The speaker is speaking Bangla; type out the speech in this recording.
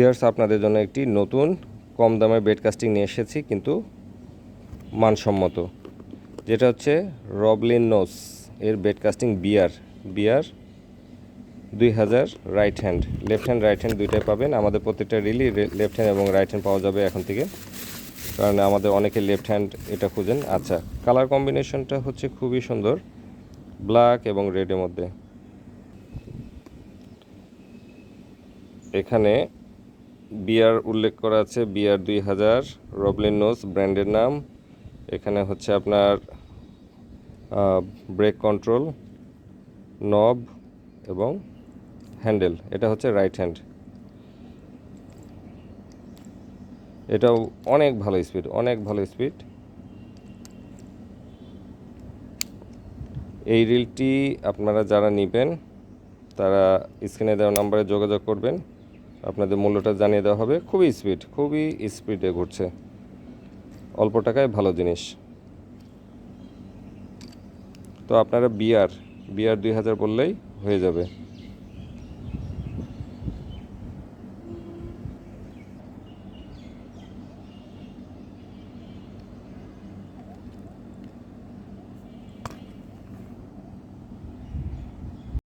ভিউয়ার্স, আপনাদের জন্য একটি নতুন কম দামে বেড কাস্টিং নিয়ে এসেছি, কিন্তু মানসম্মত, যেটা হচ্ছে রবলিন নোস এর bait casting BR 2000 right hand, left hand right hand দুইটাই পাবেন। আমাদের প্রত্যেকটা রিলি লেফট হ্যান্ড এবং রাইট হ্যান্ড পাওয়া যাবে এখন থেকে, কারণ আমাদের অনেকে লেফট হ্যান্ড এটা খুঁজেন। আচ্ছা, কালার কম্বিনেশনটা হচ্ছে খুবই সুন্দর, ব্ল্যাক এবং রেডের মধ্যে। এখানে বিআর উল্লেখ করা আছে, বিআর 2000 রবলিন নোস ব্র্যান্ডের নাম। এখানে হচ্ছে আপনার ব্রেক কন্ট্রোল, নব এবং হ্যান্ডেল, এটা হচ্ছে রাইট হ্যান্ড। এটাও অনেক ভালো স্পিড, অনেক ভালো স্পিড। এই রিলটি আপনারা যারা নেবেন তারা স্ক্রিনে দেওয়া নাম্বারে যোগাযোগ করবেন, আপনাদের মূল্যটা জানিয়ে দেওয়া হবে। খুবই স্পিডে ঘুরছে, অল্প টাকায় ভালো জিনিস। তো আপনারা বিআর 2000 বললেই হয়ে যাবে।